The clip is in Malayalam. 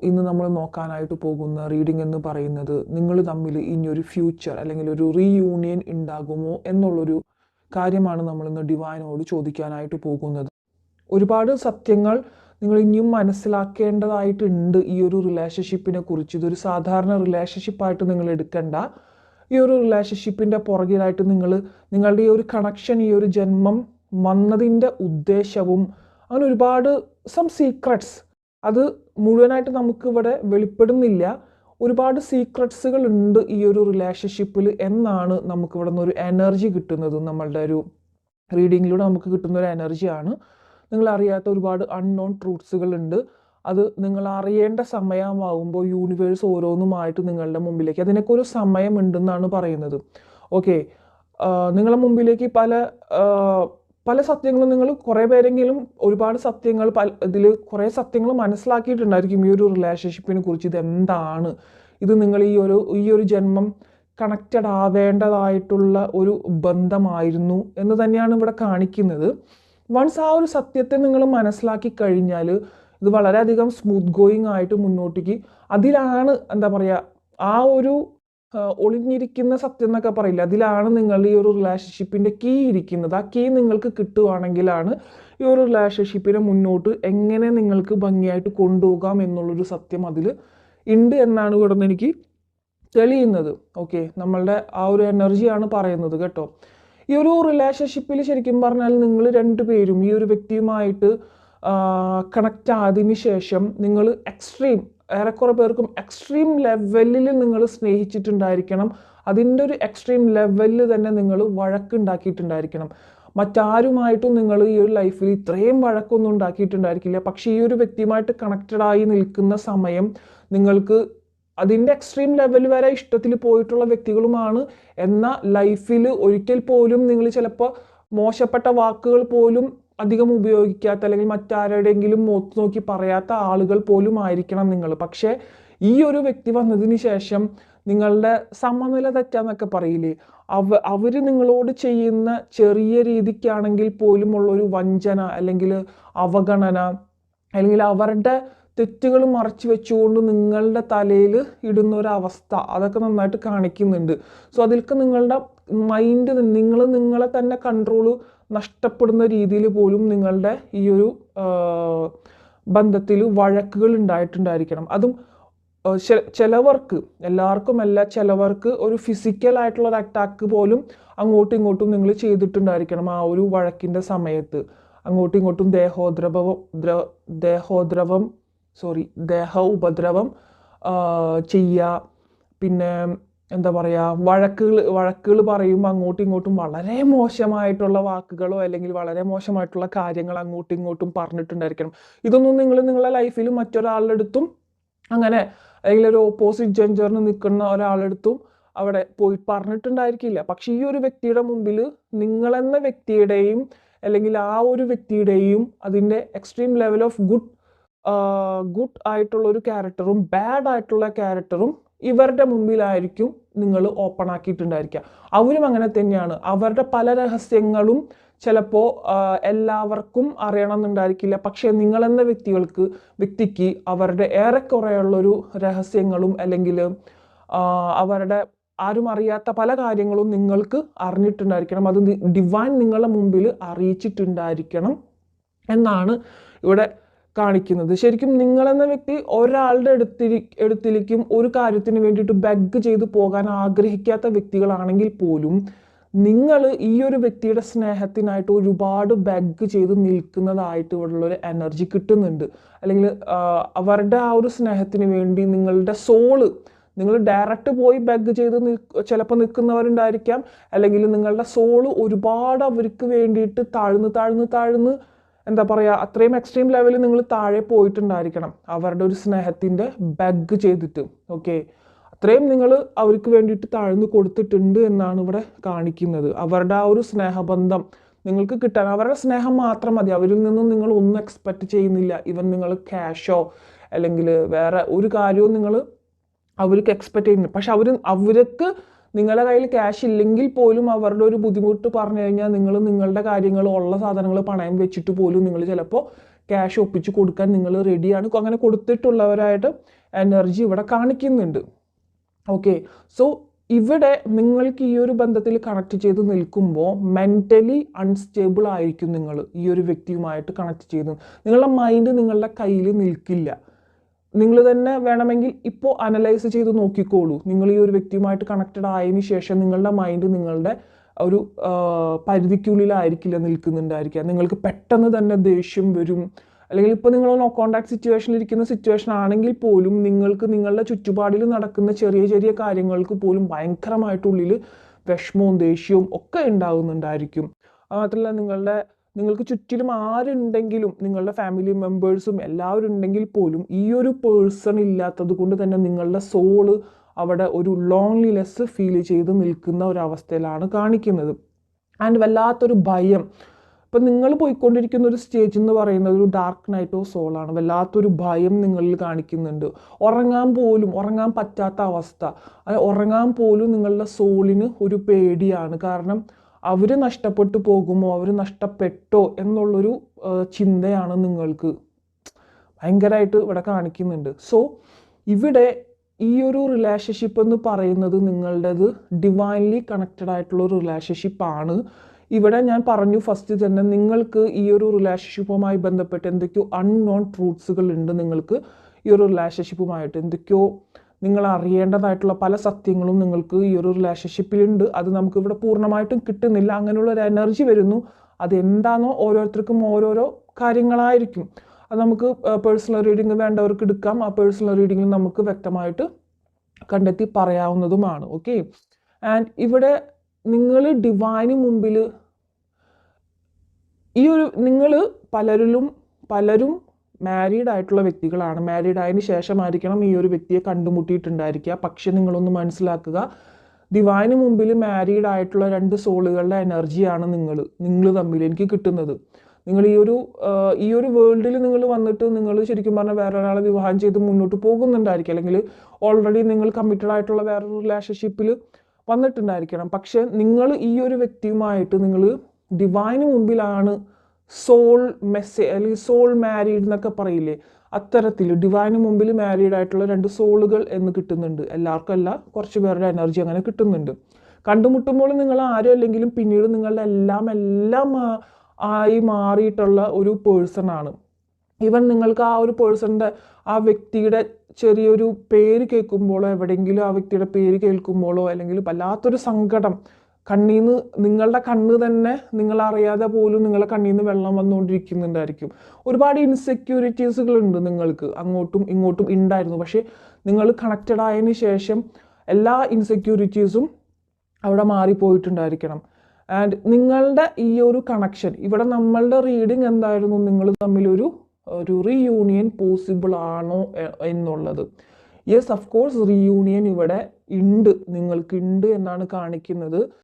ഇന്ന് നമ്മൾ നോക്കാനായിട്ട് പോകുന്ന റീഡിംഗ് എന്ന് പറയുന്നത് നിങ്ങൾ തമ്മിൽ ഇനിയൊരു ഫ്യൂച്ചർ അല്ലെങ്കിൽ ഒരു റീയൂണിയൻ ഉണ്ടാകുമോ എന്നുള്ളൊരു കാര്യമാണ് നമ്മളിന്ന് ഡിവൈനോട് ചോദിക്കാനായിട്ട് പോകുന്നത്. ഒരുപാട് സത്യങ്ങൾ നിങ്ങൾ ഇനിയും മനസ്സിലാക്കേണ്ടതായിട്ടുണ്ട് ഈ ഒരു റിലേഷൻഷിപ്പിനെ കുറിച്ച്. ഇതൊരു സാധാരണ റിലേഷൻഷിപ്പായിട്ട് നിങ്ങൾ എടുക്കണ്ട. ഈ ഒരു റിലേഷൻഷിപ്പിൻ്റെ പുറകിലായിട്ട് നിങ്ങളുടെ ഈ ഒരു കണക്ഷൻ, ഈ ഒരു ജന്മം വന്നതിൻ്റെ ഉദ്ദേശവും അങ്ങനെ ഒരുപാട് സീക്രട്സ്, അത് മുഴുവനായിട്ട് നമുക്ക് ഇവിടെ വെളിപ്പെടുന്നില്ല. ഒരുപാട് സീക്രട്സുകൾ ഉണ്ട് ഈ ഒരു റിലേഷൻഷിപ്പിൽ എന്നാണ് നമുക്ക് ഇവിടെ നിന്നൊരു എനർജി കിട്ടുന്നത്. നമ്മളുടെ ഒരു റീഡിങ്ങിലൂടെ നമുക്ക് കിട്ടുന്ന ഒരു എനർജിയാണ്. നിങ്ങൾ അറിയാത്ത ഒരുപാട് അൺനോൺ ട്രൂത്ത്സുകൾ ഉണ്ട്. അത് നിങ്ങൾ അറിയേണ്ട സമയമാകുമ്പോൾ യൂണിവേഴ്സ് ഓരോന്നുമായിട്ട് നിങ്ങളുടെ മുമ്പിലേക്ക്, അതിനൊക്കെ ഒരു സമയമുണ്ടെന്നാണ് പറയുന്നത്. ഓക്കെ, നിങ്ങളുടെ മുമ്പിലേക്ക് പല സത്യങ്ങളും, നിങ്ങൾ കുറേ പേരെങ്കിലും ഒരുപാട് സത്യങ്ങൾ ഇതിൽ കുറേ സത്യങ്ങൾ മനസ്സിലാക്കിയിട്ടുണ്ടായിരിക്കും ഈ ഒരു റിലേഷൻഷിപ്പിനെ കുറിച്ച്. ഇതെന്താണ്, ഇത് നിങ്ങൾ ഈ ഒരു ജന്മം കണക്റ്റഡ് ആവേണ്ടതായിട്ടുള്ള ഒരു ബന്ധമായിരുന്നു എന്ന് തന്നെയാണ് ഇവിടെ കാണിക്കുന്നത്. വൺസ് ആ ഒരു സത്യത്തെ നിങ്ങൾ മനസ്സിലാക്കി കഴിഞ്ഞാൽ ഇത് വളരെയധികം സ്മൂത്ത് ഗോയിങ് ആയിട്ട് മുന്നോട്ടേക്ക്, അതിലാണ് എന്താ പറയുക, ആ ഒരു ഒളിഞ്ഞിരിക്കുന്ന സത്യം എന്നൊക്കെ പറയില്ല, അതിലാണ് നിങ്ങളുടെ ഈ ഒരു റിലേഷൻഷിപ്പിൻ്റെ കീ ഇരിക്കുന്നത്. ആ കീ നിങ്ങൾക്ക് കിട്ടുവാണെങ്കിലാണ് ഈ ഒരു റിലേഷൻഷിപ്പിനെ മുന്നോട്ട് എങ്ങനെ നിങ്ങൾക്ക് ഭംഗിയായിട്ട് കൊണ്ടുപോകാം എന്നുള്ളൊരു സത്യം അതിൽ ഉണ്ട് എന്നാണ് ഇവിടെ നിന്ന് എനിക്ക് തെളിയുന്നത്. ഓക്കെ, നമ്മളുടെ ആ ഒരു എനർജിയാണ് പറയുന്നത് കേട്ടോ. ഈ ഒരു റിലേഷൻഷിപ്പിൽ ശരിക്കും പറഞ്ഞാൽ നിങ്ങൾ രണ്ടുപേരും ഈ ഒരു വ്യക്തിയുമായിട്ട് കണക്റ്റ് ആയതിനു ശേഷം നിങ്ങൾ ഏറെക്കുറെ പേർക്കും എക്സ്ട്രീം ലെവലിൽ നിങ്ങൾ സ്നേഹിച്ചിട്ടുണ്ടായിരിക്കണം. അതിൻ്റെ ഒരു എക്സ്ട്രീം ലെവലിൽ തന്നെ നിങ്ങൾ വഴക്കുണ്ടാക്കിയിട്ടുണ്ടായിരിക്കണം. മറ്റാരുമായിട്ടും നിങ്ങൾ ഈ ഒരു ലൈഫിൽ ഇത്രയും വഴക്കൊന്നും ഉണ്ടാക്കിയിട്ടുണ്ടായിരിക്കില്ല. പക്ഷേ ഈ ഒരു വ്യക്തിയുമായിട്ട് കണക്റ്റഡായി നിൽക്കുന്ന സമയം നിങ്ങൾക്ക് അതിൻ്റെ എക്സ്ട്രീം ലെവൽ വരെ ഇഷ്ടത്തിൽ പോയിട്ടുള്ള വ്യക്തികളുമാണ്. എന്നാൽ ലൈഫിൽ ഒരിക്കൽ പോലും നിങ്ങൾ ചിലപ്പോൾ മോശപ്പെട്ട വാക്കുകൾ പോലും അധികം ഉപയോഗിക്കാത്ത, അല്ലെങ്കിൽ മറ്റാരുടെയെങ്കിലും മുഖത്ത് നോക്കി പറയാത്ത ആളുകൾ പോലും ആയിരിക്കണം നിങ്ങൾ. പക്ഷേ ഈ ഒരു വ്യക്തി വന്നതിന് ശേഷം നിങ്ങളുടെ സമനില തെറ്റാന്നൊക്കെ പറയില്ലേ, അവർ നിങ്ങളോട് ചെയ്യുന്ന ചെറിയ രീതിക്കാണെങ്കിൽ പോലും ഉള്ളൊരു വഞ്ചന, അല്ലെങ്കിൽ അവഗണന, അല്ലെങ്കിൽ അവരുടെ തെറ്റുകൾ മറച്ചു വെച്ചുകൊണ്ട് നിങ്ങളുടെ തലയിൽ ഇടുന്ന ഒരവസ്ഥ, അതൊക്കെ നന്നായിട്ട് കാണിക്കുന്നുണ്ട്. സോ അതിൽക്ക് നിങ്ങളുടെ മൈൻഡ്, നിങ്ങളെ തന്നെ കൺട്രോൾ നഷ്ടപ്പെടുന്ന രീതിയിൽ പോലും നിങ്ങളുടെ ഈ ഒരു ബന്ധത്തിൽ വഴക്കുകൾ ഉണ്ടായിട്ടുണ്ടായിരിക്കണം. അതും ചിലവർക്ക്, എല്ലാവർക്കും അല്ല, ചിലവർക്ക് ഒരു ഫിസിക്കലായിട്ടുള്ള ഒരു അറ്റാക്ക് പോലും അങ്ങോട്ടും ഇങ്ങോട്ടും നിങ്ങൾ ചെയ്തിട്ടുണ്ടായിരിക്കണം. ആ ഒരു വഴക്കിൻ്റെ സമയത്ത് അങ്ങോട്ടും ഇങ്ങോട്ടും ദേഹ ഉപദ്രവം ചെയ്യുക. പിന്നെ എന്താ പറയുക, വഴക്കുകൾ പറയുമ്പോൾ അങ്ങോട്ടും ഇങ്ങോട്ടും വളരെ മോശമായിട്ടുള്ള വാക്കുകളോ അല്ലെങ്കിൽ വളരെ മോശമായിട്ടുള്ള കാര്യങ്ങൾ അങ്ങോട്ടും ഇങ്ങോട്ടും പറഞ്ഞിട്ടുണ്ടായിരിക്കണം. ഇതൊന്നും നിങ്ങൾ നിങ്ങളുടെ ലൈഫിൽ മറ്റൊരാളുടെ അടുത്തും അങ്ങനെ, അല്ലെങ്കിൽ ഒരു ഓപ്പോസിറ്റ് ജെൻഡറിന് നിൽക്കുന്ന ഒരാളെടുത്തും അവിടെ പോയി പറഞ്ഞിട്ടുണ്ടായിരിക്കില്ല. പക്ഷെ ഈ ഒരു വ്യക്തിയുടെ മുമ്പിൽ നിങ്ങളെന്ന വ്യക്തിയുടെയും അല്ലെങ്കിൽ ആ ഒരു വ്യക്തിയുടെയും അതിൻ്റെ എക്സ്ട്രീം ലെവൽ ഓഫ് ഗുഡ് ആയിട്ടുള്ള ഒരു ക്യാരക്ടറും ബാഡ് ആയിട്ടുള്ള ക്യാരക്ടറും ഇവരുടെ മുമ്പിലായിരിക്കും നിങ്ങൾ ഓപ്പൺ ആക്കിയിട്ടുണ്ടായിരിക്കുക. അവരും അങ്ങനെ തന്നെയാണ്. അവരുടെ പല രഹസ്യങ്ങളും ചിലപ്പോൾ എല്ലാവർക്കും അറിയണമെന്നുണ്ടായിരിക്കില്ല. പക്ഷേ നിങ്ങളെന്ന വ്യക്തിക്ക് അവരുടെ ഏറെക്കുറെയുള്ളൊരു രഹസ്യങ്ങളും അല്ലെങ്കിൽ അവരുടെ ആരും അറിയാത്ത പല കാര്യങ്ങളും നിങ്ങൾക്ക് അറിഞ്ഞിട്ടുണ്ടായിരിക്കണം. അത് ഡിവൈൻ നിങ്ങളുടെ മുമ്പിൽ അറിയിച്ചിട്ടുണ്ടായിരിക്കണം എന്നാണ് ഇവിടെ കാണിക്കുന്നത്. ശരിക്കും നിങ്ങളെന്ന വ്യക്തി ഒരാളുടെ അടുത്തിലേക്കും ഒരു കാര്യത്തിന് വേണ്ടിയിട്ട് ബെഗ് ചെയ്ത് പോകാൻ ആഗ്രഹിക്കാത്ത വ്യക്തികളാണെങ്കിൽ പോലും നിങ്ങൾ ഈ ഒരു വ്യക്തിയുടെ സ്നേഹത്തിനായിട്ട് ഒരുപാട് ബെഗ് ചെയ്ത് നിൽക്കുന്നതായിട്ട് ഇവിടെയുള്ളൊരു എനർജി കിട്ടുന്നുണ്ട്. അല്ലെങ്കിൽ അവരുടെ ആ ഒരു സ്നേഹത്തിന് വേണ്ടി നിങ്ങളുടെ സോള്, നിങ്ങൾ ഡയറക്റ്റ് പോയി ബെഗ് ചെയ്ത് ചിലപ്പോൾ നിൽക്കുന്നവരുണ്ടായിരിക്കാം. അല്ലെങ്കിൽ നിങ്ങളുടെ സോള് ഒരുപാട് അവർക്ക് വേണ്ടിയിട്ട് താഴ്ന്ന് എന്താ പറയുക, അത്രയും എക്സ്ട്രീം ലെവലിൽ നിങ്ങൾ താഴെ പോയിട്ടുണ്ടായിരിക്കണം അവരുടെ ഒരു സ്നേഹത്തിൻ്റെ ബെഗ് ചെയ്തിട്ട്. ഓക്കെ, അത്രയും നിങ്ങൾ അവർക്ക് വേണ്ടിയിട്ട് താഴ്ന്നു കൊടുത്തിട്ടുണ്ട് എന്നാണ് ഇവിടെ കാണിക്കുന്നത്. അവരുടെ ആ ഒരു സ്നേഹബന്ധം നിങ്ങൾക്ക് കിട്ടാൻ അവരുടെ സ്നേഹം മാത്രം മതി. അവരിൽ നിന്നും നിങ്ങൾ ഒന്നും എക്സ്പെക്റ്റ് ചെയ്യുന്നില്ല. ഇവൻ നിങ്ങൾ ക്യാഷോ അല്ലെങ്കിൽ വേറെ ഒരു കാര്യവും നിങ്ങൾ അവർക്ക് എക്സ്പെക്റ്റ് ചെയ്യുന്നു. പക്ഷെ അവർക്ക് നിങ്ങളുടെ കയ്യിൽ ക്യാഷ് ഇല്ലെങ്കിൽ പോലും അവരുടെ ഒരു ബുദ്ധിമുട്ട് പറഞ്ഞു കഴിഞ്ഞാൽ നിങ്ങൾ നിങ്ങളുടെ കാര്യങ്ങൾ, ഉള്ള സാധനങ്ങൾ പണയം വെച്ചിട്ട് പോലും നിങ്ങൾ ചിലപ്പോൾ ക്യാഷ് ഒപ്പിച്ച് കൊടുക്കാൻ നിങ്ങൾ റെഡിയാണ്. അങ്ങനെ കൊടുത്തിട്ടുള്ളവരായിട്ട് എനർജി ഇവിടെ കാണിക്കുന്നുണ്ട്. ഓക്കെ, സോ ഇവിടെ നിങ്ങൾക്ക് ഈ ഒരു ബന്ധത്തിൽ കണക്ട് ചെയ്ത് നിൽക്കുമ്പോൾ മെൻ്റലി അൺസ്റ്റേബിൾ ആയിരിക്കും നിങ്ങൾ ഈ ഒരു വ്യക്തിയുമായിട്ട് കണക്ട് ചെയ്ത്. നിങ്ങളുടെ മൈൻഡ് നിങ്ങളുടെ കയ്യിൽ നിൽക്കില്ല. നിങ്ങൾ തന്നെ വേണമെങ്കിൽ ഇപ്പോൾ അനലൈസ് ചെയ്ത് നോക്കിക്കോളൂ. നിങ്ങൾ ഈ ഒരു വ്യക്തിയുമായിട്ട് കണക്റ്റഡ് ആയതിനു ശേഷം നിങ്ങളുടെ മൈൻഡ് നിങ്ങളുടെ ഒരു പരിധിക്കുള്ളിലായിരിക്കില്ല നിൽക്കുന്നുണ്ടായിരിക്കുക. നിങ്ങൾക്ക് പെട്ടെന്ന് തന്നെ ദേഷ്യം വരും. അല്ലെങ്കിൽ ഇപ്പോൾ നിങ്ങൾ നോ കോൺടാക്ട് സിറ്റുവേഷനിൽ ഇരിക്കുന്ന സിറ്റുവേഷൻ ആണെങ്കിൽ പോലും നിങ്ങൾക്ക് നിങ്ങളുടെ ചുറ്റുപാടിൽ നടക്കുന്ന ചെറിയ ചെറിയ കാര്യങ്ങൾക്ക് പോലും ഭയങ്കരമായിട്ടുള്ളിൽ വിഷമവും ദേഷ്യവും ഒക്കെ ഉണ്ടാകുന്നുണ്ടായിരിക്കും. മാത്രമല്ല നിങ്ങൾക്ക് ചുറ്റിലും ആരുണ്ടെങ്കിലും നിങ്ങളുടെ ഫാമിലി മെമ്പേഴ്സും എല്ലാവരും ഉണ്ടെങ്കിൽ പോലും ഈ ഒരു പേഴ്സൺ ഇല്ലാത്തത് കൊണ്ട് തന്നെ നിങ്ങളുടെ സോള് അവിടെ ഒരു ലോൺലിനെസ് ഫീൽ ചെയ്ത് നിൽക്കുന്ന ഒരവസ്ഥയിലാണ് കാണിക്കുന്നത്. ആൻഡ് വല്ലാത്തൊരു ഭയം. ഇപ്പം നിങ്ങൾ പോയിക്കൊണ്ടിരിക്കുന്ന ഒരു സ്റ്റേജ് എന്ന് പറയുന്നത് ഒരു ഡാർക്ക് നൈറ്റ് ഓഫ് സോളാണ്. വല്ലാത്തൊരു ഭയം നിങ്ങളിൽ കാണിക്കുന്നുണ്ട്. ഉറങ്ങാൻ പറ്റാത്ത അവസ്ഥ. ഉറങ്ങാൻ പോലും നിങ്ങളുടെ സോളിന് ഒരു പേടിയാണ്. കാരണം അവർ നഷ്ടപ്പെട്ടു പോകുമോ, അവർ നഷ്ടപ്പെട്ടോ എന്നുള്ളൊരു ചിന്തയാണ് നിങ്ങൾക്ക് ഭയങ്കരമായിട്ട് ഇവിടെ കാണിക്കുന്നുണ്ട്. സോ ഇവിടെ ഈ ഒരു റിലേഷൻഷിപ്പ് എന്ന് പറയുന്നത് നിങ്ങളുടേത് ഡിവൈൻലി കണക്റ്റഡ് ആയിട്ടുള്ള ഒരു റിലേഷൻഷിപ്പാണ്. ഇവിടെ ഞാൻ പറഞ്ഞു ഫസ്റ്റ് തന്നെ നിങ്ങൾക്ക് ഈ ഒരു റിലേഷൻഷിപ്പുമായി ബന്ധപ്പെട്ട് എന്തൊക്കെയോ അൺനോൺ ട്രൂത്ത്സുകൾ ഉണ്ട്. നിങ്ങൾക്ക് ഈ ഒരു റിലേഷൻഷിപ്പുമായിട്ട് എന്തൊക്കെയോ നിങ്ങൾ അറിയേണ്ടതായിട്ടുള്ള പല സത്യങ്ങളും നിങ്ങൾക്ക് ഈ ഒരു റിലേഷൻഷിപ്പിലുണ്ട്. അത് നമുക്ക് ഇവിടെ പൂർണ്ണമായിട്ടും കിട്ടുന്നില്ല. അങ്ങനെയുള്ള ഒരു എനർജി വരുന്നു. അതെന്താണോ ഓരോരുത്തർക്കും ഓരോരോ കാര്യങ്ങളായിരിക്കും. അത് നമുക്ക് പേഴ്സണൽ റീഡിങ് വേണ്ടവർക്ക് എടുക്കാം. ആ പേഴ്സണൽ റീഡിങ്ങിൽ നമുക്ക് വ്യക്തമായിട്ട് കണ്ടെത്തി പറയാവുന്നതുമാണ്. ഓക്കെ, ആൻഡ് ഇവിടെ നിങ്ങൾ ഡിവൈന് മുമ്പിൽ നിങ്ങൾ പലരും മാരീഡ് ആയിട്ടുള്ള വ്യക്തികളാണ്. മാരീഡ് ആയതിനു ശേഷമായിരിക്കണം ഈ ഒരു വ്യക്തിയെ കണ്ടുമുട്ടിയിട്ടുണ്ടായിരിക്കുക. പക്ഷെ നിങ്ങളൊന്ന് മനസ്സിലാക്കുക, ഡിവൈന് മുമ്പിൽ മാരീഡ് ആയിട്ടുള്ള 2 സോളുകളുടെ എനർജിയാണ് നിങ്ങൾ തമ്മിൽ എനിക്ക് കിട്ടുന്നത്. നിങ്ങൾ ഈ ഒരു വേൾഡിൽ നിങ്ങൾ വന്നിട്ട് നിങ്ങൾ ശരിക്കും പറഞ്ഞാൽ വേറെ ഒരാളെ വിവാഹം ചെയ്ത് മുന്നോട്ട് പോകുന്നുണ്ടായിരിക്കും. അല്ലെങ്കിൽ ഓൾറെഡി നിങ്ങൾ കമ്മിറ്റഡ് ആയിട്ടുള്ള വേറൊരു റിലേഷൻഷിപ്പിൽ വന്നിട്ടുണ്ടായിരിക്കണം. പക്ഷെ നിങ്ങൾ ഈ ഒരു വ്യക്തിയുമായിട്ട് നിങ്ങൾ ഡിവൈന് മുമ്പിലാണ് സോൾ മെസ്സേജ് അല്ലെങ്കിൽ സോൾ മാരീഡ് എന്നൊക്കെ പറയില്ലേ, അത്തരത്തിൽ ഡിവൈന് മുമ്പിൽ മാരീഡ് ആയിട്ടുള്ള 2 സോളുകൾ എന്ന് കിട്ടുന്നുണ്ട്. എല്ലാവർക്കും അല്ല, കുറച്ച് പേരുടെ എനർജി അങ്ങനെ കിട്ടുന്നുണ്ട്. കണ്ടുമുട്ടുമ്പോൾ നിങ്ങൾ ആരും അല്ലെങ്കിലും പിന്നീട് നിങ്ങളുടെ എല്ലാം ആയി മാറിയിട്ടുള്ള ഒരു പേഴ്സണാണ്. ഈവൻ നിങ്ങൾക്ക് ആ ഒരു പേഴ്സണിൻ്റെ ആ വ്യക്തിയുടെ ചെറിയൊരു പേര് കേൾക്കുമ്പോഴോ എവിടെയെങ്കിലും ആ വ്യക്തിയുടെ പേര് കേൾക്കുമ്പോഴോ അല്ലെങ്കിൽ വല്ലാത്തൊരു സങ്കടം നിങ്ങളുടെ കണ്ണ് തന്നെ നിങ്ങളറിയാതെ പോലും നിങ്ങളുടെ കണ്ണിൽ നിന്ന് വെള്ളം വന്നുകൊണ്ടിരിക്കുന്നുണ്ടായിരിക്കും. ഒരുപാട് ഇൻസെക്യൂരിറ്റീസുകളുണ്ട് നിങ്ങൾക്ക് അങ്ങോട്ടും ഇങ്ങോട്ടും ഉണ്ടായിരുന്നു. പക്ഷേ നിങ്ങൾ കണക്റ്റഡ് ആയതിനു ശേഷം എല്ലാ ഇൻസെക്യൂരിറ്റീസും അവിടെ മാറിപ്പോയിട്ടുണ്ടായിരിക്കണം. ആൻഡ് നിങ്ങളുടെ ഈ ഒരു കണക്ഷൻ ഇവിടെ നമ്മളുടെ റീഡിങ് എന്തായിരുന്നു, നിങ്ങൾ തമ്മിലൊരു റീയൂണിയൻ പോസിബിൾ ആണോ എന്നുള്ളത്. യെസ്, ഓഫ് കോഴ്സ് റീയൂണിയൻ ഇവിടെ ഉണ്ട്, നിങ്ങൾക്ക് ഉണ്ട് എന്നാണ് കാണിക്കുന്നത്.